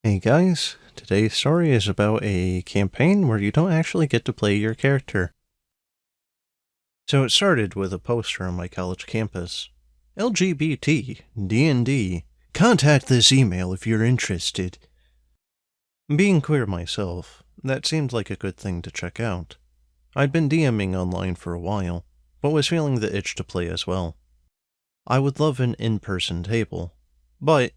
Hey guys, today's story is about a campaign where you don't actually get to play your character. So it started with a poster on my college campus. LGBT, D&D, contact this email if you're interested. Being queer myself, that seemed like a good thing to check out. I'd been DMing online for a while, but was feeling the itch to play as well. I would love an in-person table, but,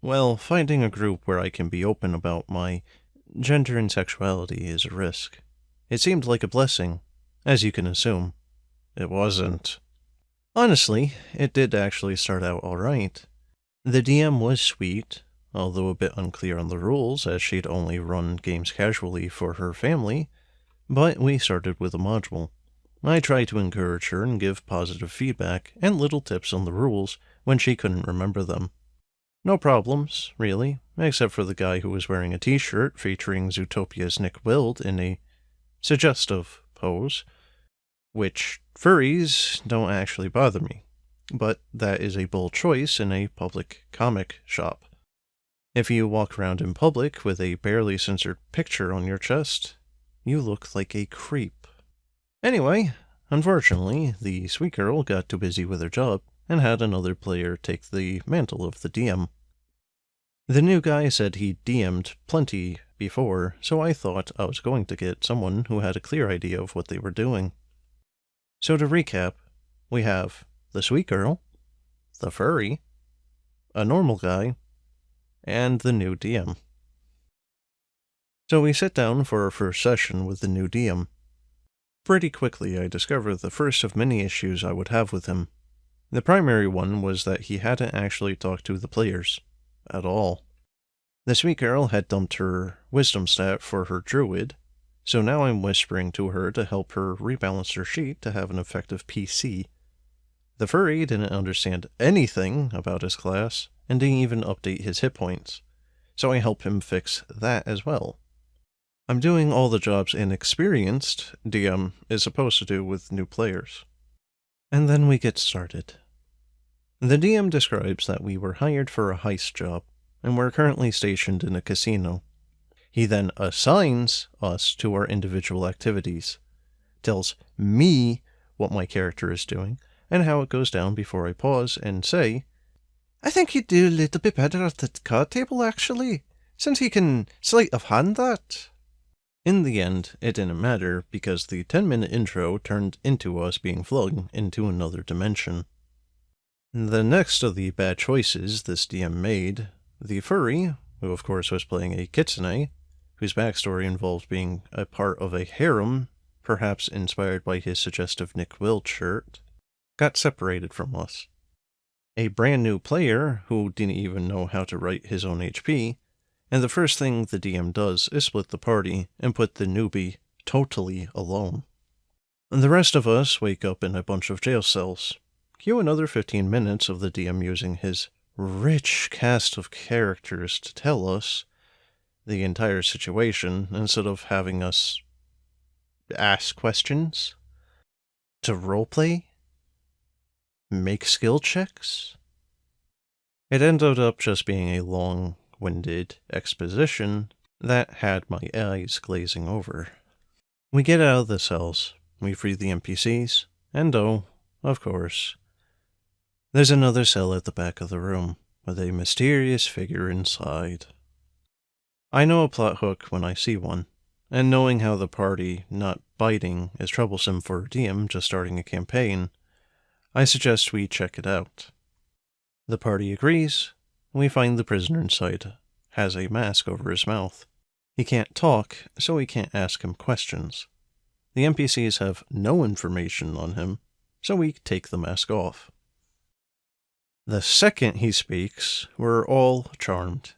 well, finding a group where I can be open about my gender and sexuality is a risk. It seemed like a blessing, as you can assume. It wasn't. Honestly, it did actually start out alright. The DM was sweet, although a bit unclear on the rules as she'd only run games casually for her family, but we started with a module. I tried to encourage her and give positive feedback and little tips on the rules when she couldn't remember them. No problems, really, except for the guy who was wearing a t-shirt featuring Zootopia's Nick Wilde in a suggestive pose, which furries don't actually bother me, but that is a bold choice in a public comic shop. If you walk around in public with a barely censored picture on your chest, you look like a creep. Anyway, unfortunately, the sweet girl got too busy with her job and had another player take the mantle of the DM. The new guy said he DM'd plenty before, so I thought I was going to get someone who had a clear idea of what they were doing. So to recap, we have the sweet girl, the furry, a normal guy, and the new DM. So we sit down for our first session with the new DM. Pretty quickly I discovered the first of many issues I would have with him. The primary one was that he hadn't actually talked to the players. At all. The sweet girl had dumped her wisdom stat for her druid, so now I'm whispering to her to help her rebalance her sheet to have an effective PC. The furry didn't understand anything about his class, and didn't even update his hit points, so I help him fix that as well. I'm doing all the jobs an experienced DM is supposed to do with new players. And then we get started. The DM describes that we were hired for a heist job, and we're currently stationed in a casino. He then assigns us to our individual activities, tells me what my character is doing, and how it goes down before I pause and say, I think he'd do a little bit better at the card table, actually, since he can sleight of hand that. In the end, it didn't matter, because the 10-minute intro turned into us being flung into another dimension. The next of the bad choices this DM made, the furry, who of course was playing a kitsune, whose backstory involved being a part of a harem, perhaps inspired by his suggestive Nick Wilde shirt, got separated from us. A brand new player, who didn't even know how to write his own HP, and the first thing the DM does is split the party and put the newbie totally alone. And the rest of us wake up in a bunch of jail cells. Cue another 15 minutes of the DM using his rich cast of characters to tell us the entire situation instead of having us ask questions, to roleplay, make skill checks. It ended up just being a long-winded exposition that had my eyes glazing over. We get out of the cells, we free the NPCs, and of course, there's another cell at the back of the room, with a mysterious figure inside. I know a plot hook when I see one, and knowing how the party not biting is troublesome for a DM just starting a campaign, I suggest we check it out. The party agrees, and we find the prisoner inside has a mask over his mouth. He can't talk, so we can't ask him questions. The NPCs have no information on him, so we take the mask off. The second he speaks, we're all charmed.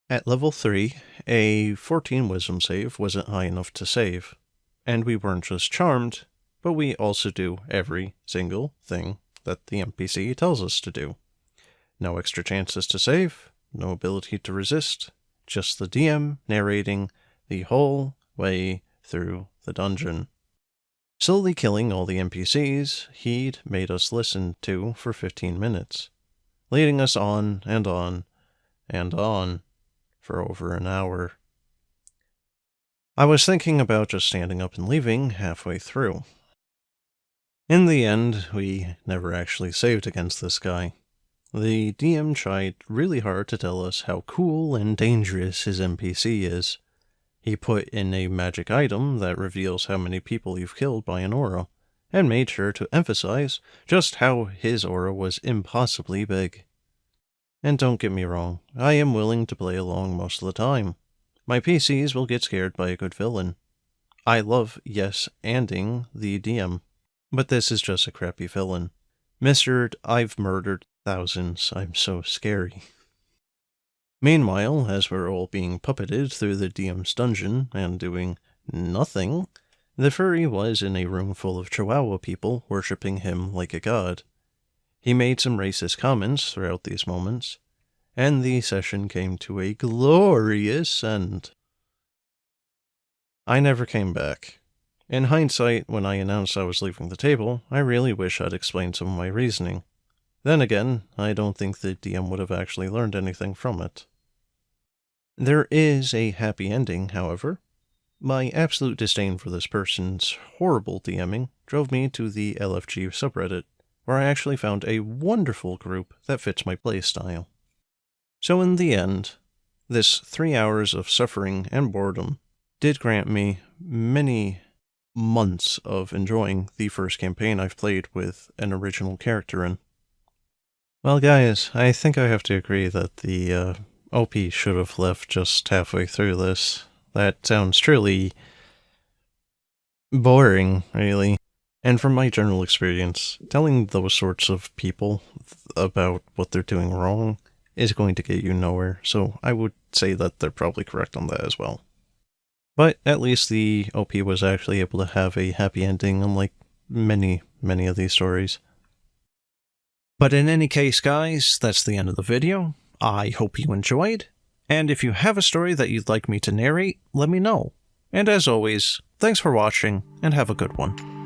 At level 3, a 14 wisdom save wasn't high enough to save, and we weren't just charmed, but we also do every single thing that the NPC tells us to do. No extra chances to save, no ability to resist, just the DM narrating the whole way through the dungeon. Slowly killing all the NPCs he'd made us listen to for 15 minutes, leading us on and on and on. for over an hour. I was thinking about just standing up and leaving halfway through. In the end, we never actually saved against this guy. The DM tried really hard to tell us how cool and dangerous his NPC is. He put in a magic item that reveals how many people you've killed by an aura, and made sure to emphasize just how his aura was impossibly big. And don't get me wrong, I am willing to play along most of the time. My PCs will get scared by a good villain. I love yes-anding the DM, but this is just a crappy villain. Mr. I've murdered thousands, I'm so scary. Meanwhile, as we're all being puppeted through the DM's dungeon and doing nothing, the furry was in a room full of Chihuahua people worshipping him like a god. He made some racist comments throughout these moments, and the session came to a glorious end. I never came back. In hindsight, when I announced I was leaving the table, I really wish I'd explained some of my reasoning. Then again, I don't think the DM would have actually learned anything from it. There is a happy ending, however. My absolute disdain for this person's horrible DMing drove me to the LFG subreddit, where I actually found a wonderful group that fits my playstyle. So in the end, this 3 hours of suffering and boredom did grant me many months of enjoying the first campaign I've played with an original character in. Well guys, I think I have to agree that the OP should have left just halfway through this. That sounds truly boring, really. And from my general experience, telling those sorts of people about what they're doing wrong is going to get you nowhere, so I would say that they're probably correct on that as well. But at least the OP was actually able to have a happy ending, unlike many of these stories. But in any case, guys, that's the end of the video. I hope you enjoyed, and if you have a story that you'd like me to narrate, let me know. And as always, thanks for watching, and have a good one.